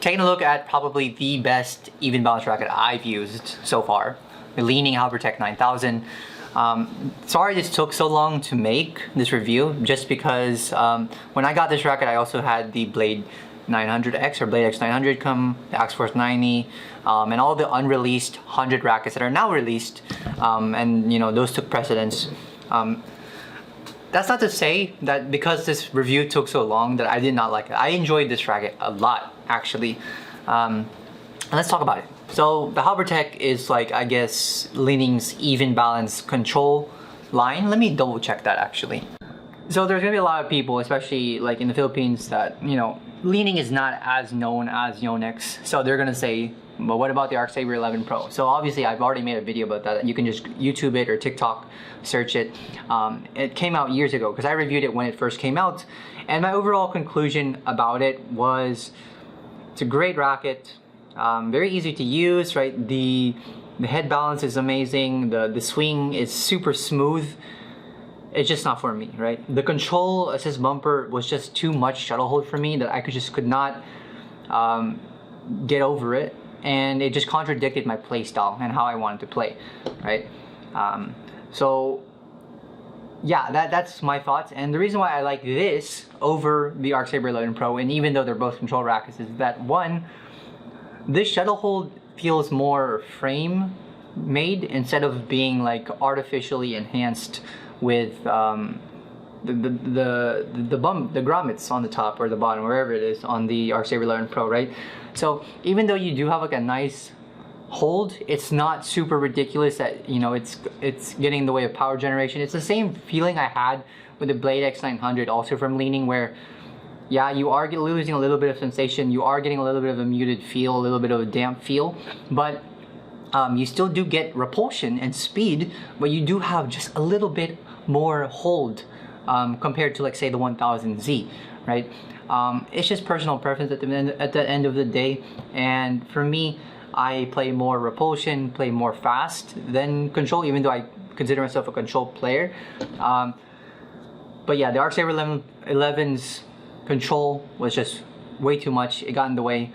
taking a look at probably the best even balance racket I've used so far, the leaning Halbertech 9000. Sorry this took so long to make this review, just because when I got this racket I also had the Blade 900X or Blade X 900 come, the Axe Force 90, and all the unreleased 100 rackets that are now released, and you know, those took precedence. That's not to say that because this review took so long that I did not like it. I enjoyed this racket a lot, actually. Let's talk about it. So the Halbertech is like, I guess, leaning's even balance control line. Let me double check that actually. So there's gonna be a lot of people, especially like in the Philippines, that, you know, leaning is not as known as Yonex. So they're gonna say, but what about the Arc Saber 11 Pro? So obviously I've already made a video about that. You can just YouTube it or TikTok search it. It came out years ago because I reviewed it when it first came out. And my overall conclusion about it was it's a great racket, very easy to use, right? The head balance is amazing. The swing is super smooth. It's just not for me, right? The control assist bumper was just too much shuttle hold for me, that I could not get over it. And it just contradicted my play style and how I wanted to play, right? So yeah, that's my thoughts. And the reason why I like this over the Arc Saber 11 Pro, and even though they're both control rackets, is that one, this shuttle hold feels more frame made instead of being like artificially enhanced with the grommets on the top or the bottom, wherever it is on the Arc Saber 11 Pro, right? So even though you do have like a nice hold, it's not super ridiculous that, you know, it's getting in the way of power generation. It's the same feeling I had with the Blade X 900 also from leaning, where yeah, you are losing a little bit of sensation, you are getting a little bit of a muted feel, a little bit of a damp feel, but you still do get repulsion and speed, but you do have just a little bit more hold compared to, like, say, the 1000Z, right? It's just personal preference at the end of the day, and for me, I play more repulsion, play more fast than control, even though I consider myself a control player. But yeah, the Arc Saber 11's control was just way too much. It got in the way.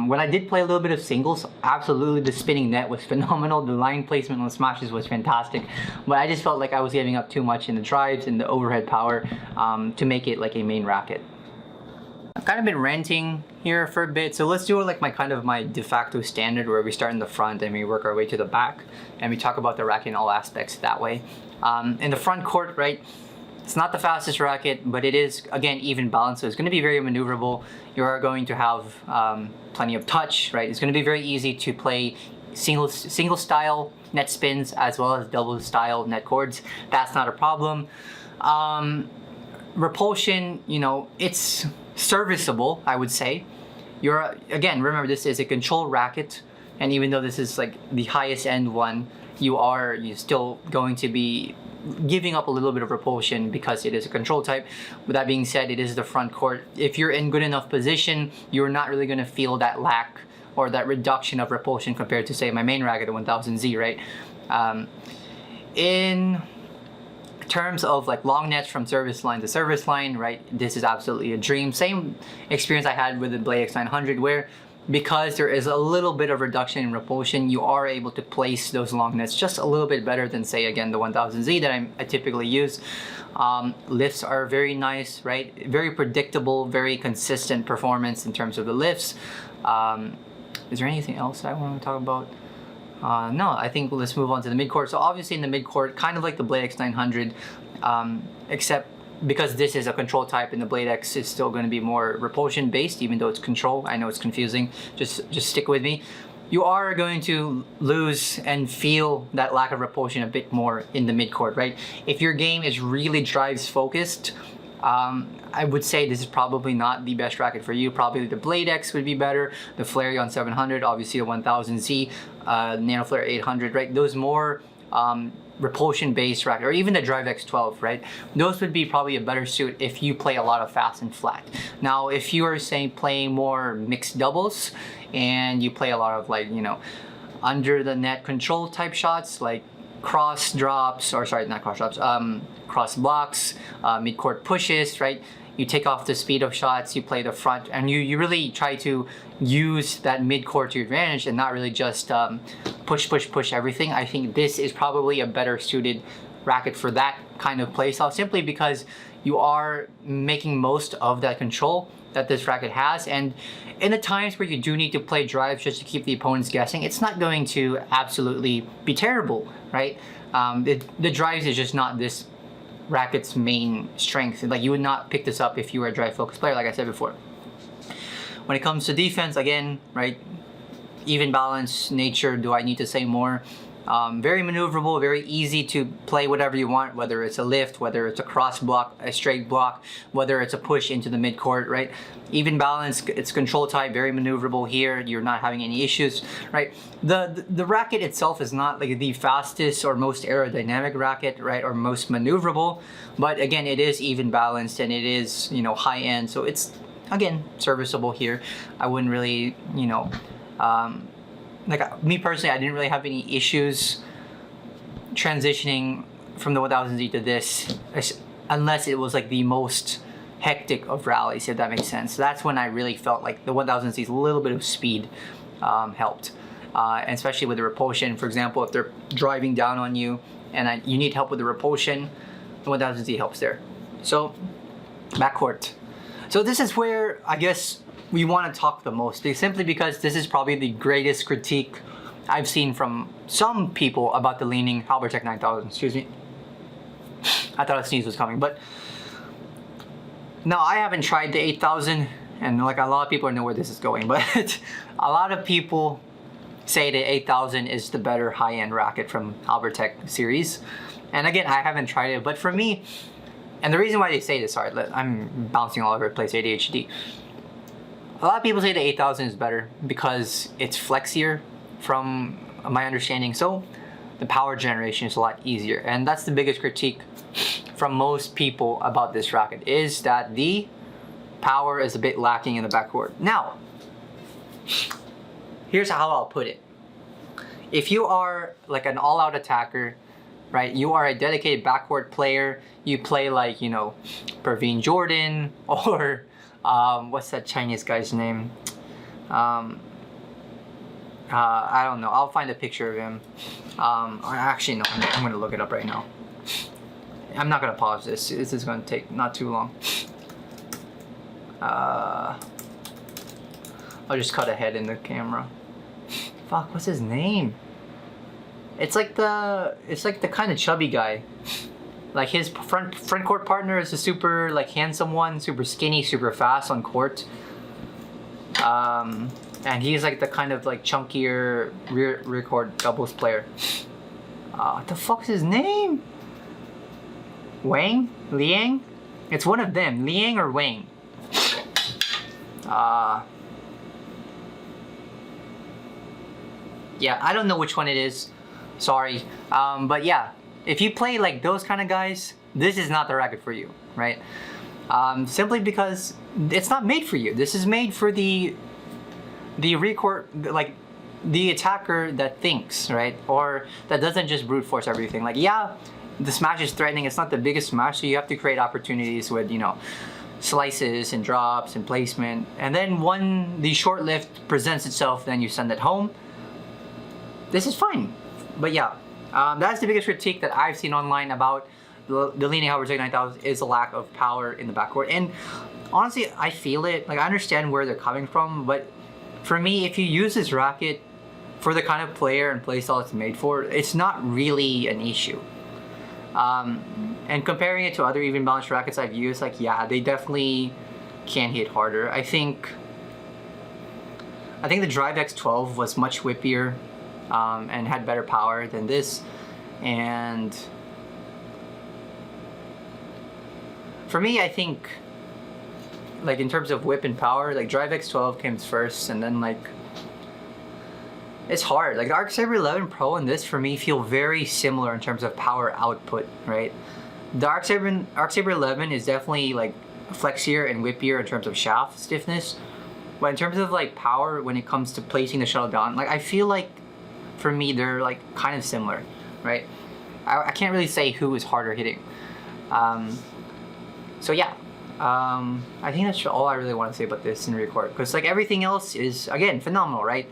When I did play a little bit of singles, absolutely the spinning net was phenomenal. The line placement on the smashes was fantastic, but I just felt like I was giving up too much in the drives and the overhead power to make it like a main racket. I've kind of been ranting here for a bit, so let's do like my de facto standard, where we start in the front and we work our way to the back, and we talk about the racket in all aspects that way. In the front court, right, it's not the fastest racket, but it is, again, even balance, so it's going to be very maneuverable. You are going to have plenty of touch, right? It's going to be very easy to play single style net spins as well as double style net chords. That's not a problem. Repulsion, you know, it's serviceable, I would say. Again, remember, this is a control racket, and even though this is like the highest end one, you're still going to be giving up a little bit of repulsion because it is a control type. With that being said, it is the front court. If you're in good enough position, you're not really going to feel that lack or that reduction of repulsion compared to, say, my main racket, the 1000Z, right? In terms of like long nets from service line to service line, right, this is absolutely a dream. Same experience I had with the Blade X 900, where because there is a little bit of reduction in repulsion, you are able to place those long nets just a little bit better than, say, again, the 1000Z that I typically use. Lifts are very nice, right? Very predictable, very consistent performance in terms of the lifts. Is there anything else I want to talk about? No, I think let's move on to the midcourt. So obviously in the midcourt, kind of like the Blade X 900, except because this is a control type and the Blade X is still going to be more repulsion based, even though it's control. I know it's confusing, just stick with me. You are going to lose and feel that lack of repulsion a bit more in the midcourt, right? If your game is really drives focused, I would say this is probably not the best racket for you. Probably the Blade X would be better, the Flareon 700, obviously the 1000Z, Nano Flare 800, right? Those more repulsion based racket, or even the Drive X12, right? Those would be probably a better suit if you play a lot of fast and flat. Now, if you are, saying, playing more mixed doubles and you play a lot of, like, you know, under the net control type shots, like cross drops, or sorry, not cross drops, cross blocks, midcourt pushes, right? You take off the speed of shots, you play the front, and you really try to use that midcourt to your advantage and not really just push everything. I think this is probably a better suited racket for that kind of play style, simply because you are making most of that control that this racket has, and in the times where you do need to play drives just to keep the opponents guessing, it's not going to absolutely be terrible, right? The drives is just not this racket's main strength. Like, you would not pick this up if you were a drive focused player, like I said before. When it comes to defense, again, right, even balance nature, do I need to say more? Very maneuverable, very easy to play whatever you want, whether it's a lift, whether it's a cross block, a straight block, whether it's a push into the midcourt, right? Even balance, it's control type, very maneuverable here. You're not having any issues, right? The racket itself is not like the fastest or most aerodynamic racket, right, or most maneuverable, but again, it is even balanced and it is, you know, high end, so it's, again, serviceable here. I wouldn't really, you know, like me personally, I didn't really have any issues transitioning from the 1000Z to this, unless it was like the most hectic of rallies, if that makes sense. That's when I really felt like the 1000Z's little bit of speed helped, and especially with the repulsion. For example, if they're driving down on you and you need help with the repulsion, the 1000Z helps there. So, backcourt. So this is where I guess we want to talk the most, simply because this is probably the greatest critique I've seen from some people about the leaning Halbertech 9000. Excuse me. I thought a sneeze was coming, but no, I haven't tried the 8000, and like a lot of people know where this is going, but a lot of people say the 8000 is the better high-end racket from Halbertech series. And again, I haven't tried it, but for me, and the reason why they say this, sorry, I'm bouncing all over the place, ADHD. A lot of people say the 8000 is better because it's flexier from my understanding, so the power generation is a lot easier. And that's the biggest critique from most people about this racket, is that the power is a bit lacking in the backcourt. Now, here's how I'll put it. If you are like an all-out attacker, right, you are a dedicated backcourt player, you play like, you know, Praveen Jordan, or what's that Chinese guy's name? I don't know. I'll find a picture of him. Actually, no. I'm gonna look it up right now. I'm not gonna pause this. This is gonna take not too long. I'll just cut ahead in the camera. Fuck, what's his name? It's like the kind of chubby guy. Like his front court partner is a super like handsome one, super skinny, super fast on court. And he's like the kind of like chunkier rear court doubles player. What the fuck's his name? Wang? Liang? It's one of them, Liang or Wang. Yeah, I don't know which one it is. Sorry. But yeah, if you play like those kind of guys, this is not the racket for you, right? Simply because it's not made for you. This is made for the recourt, like the attacker that thinks, right? Or that doesn't just brute force everything. Like, yeah, the smash is threatening. It's not the biggest smash, so you have to create opportunities with, you know, slices and drops and placement. And then when the short lift presents itself, then you send it home. This is fine. But yeah, that's the biggest critique that I've seen online about the leaning Halbertech 9000 is a lack of power in the backcourt. And honestly, I feel it. Like, I understand where they're coming from, but for me, if you use this racket for the kind of player and playstyle it's made for, it's not really an issue. And comparing it to other even balanced rackets I've used, like, yeah, they definitely can hit harder. I think the Drive X12 was much whippier and had better power than this. And for me, I think, like, in terms of whip and power, like, Drive X12 came first, and then, like, it's hard. Like, the Arc Saber 11 Pro and this, for me, feel very similar in terms of power output, right? The Arc Saber 11 is definitely, like, flexier and whippier in terms of shaft stiffness, but in terms of, like, power when it comes to placing the shuttle down, like, I feel like, for me, they're, like, kind of similar, right? I can't really say who is harder hitting. So yeah, I think that's all I really want to say about this in Midcourt, because like everything else is again phenomenal, right?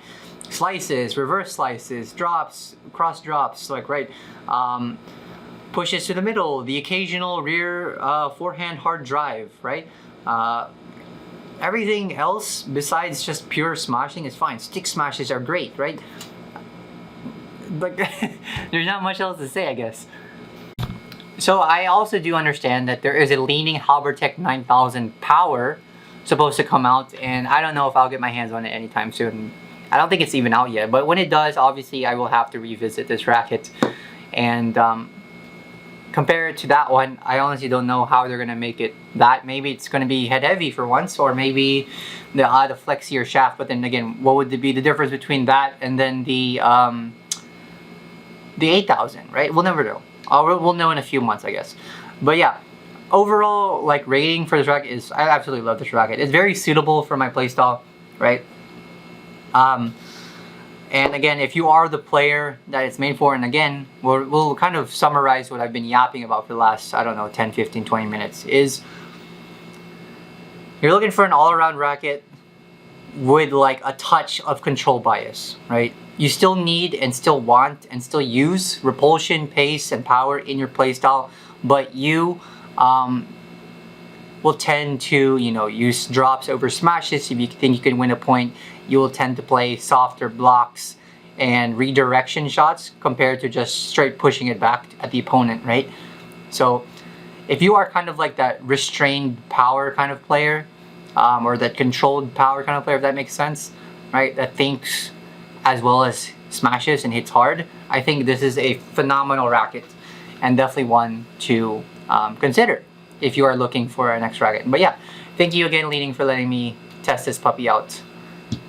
Slices, reverse slices, drops, cross drops, like right, pushes to the middle, the occasional rear forehand hard drive, right? Everything else besides just pure smashing is fine. Stick smashes are great, right? But there's not much else to say, I guess. So I also do understand that there is a leaning Halbertech 9000 power supposed to come out, and I don't know if I'll get my hands on it anytime soon. I don't think it's even out yet, but when it does, obviously I will have to revisit this racket and compare it to that one. I honestly don't know how they're gonna make it that. Maybe it's gonna be head heavy for once, or maybe they'll add a flexier shaft. But then again, what would be the difference between that and then the 8000, right? We'll never know. We'll know in a few months, I guess. But yeah, overall, like rating for this racket is, I absolutely love this racket. It's very suitable for my playstyle, right? And again, if you are the player that it's made for, and again, we'll kind of summarize what I've been yapping about for the last, I don't know, 10, 15, 20 minutes, is you're looking for an all-around racket with like a touch of control bias, right? You still need and still want and still use repulsion, pace, and power in your playstyle, but you will tend to, you know, use drops over smashes. If you think you can win a point, you will tend to play softer blocks and redirection shots compared to just straight pushing it back at the opponent, right? So if you are kind of like that restrained power kind of player, or that controlled power kind of player, if that makes sense, right? That thinks as well as smashes and hits hard, I think this is a phenomenal racket and definitely one to consider if you are looking for an next racket. But yeah, thank you again, Leaning, for letting me test this puppy out.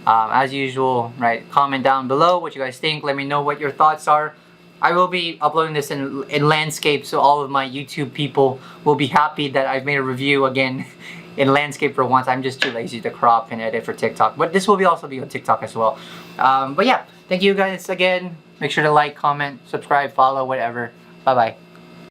As usual, right, comment down below what you guys think. Let me know what your thoughts are. I will be uploading this in landscape, so all of my YouTube people will be happy that I've made a review again in landscape for once. I'm just too lazy to crop and edit for TikTok, but this will also be on TikTok as well. But yeah, thank you guys again. Make sure to like, comment, subscribe, follow, whatever. Bye bye.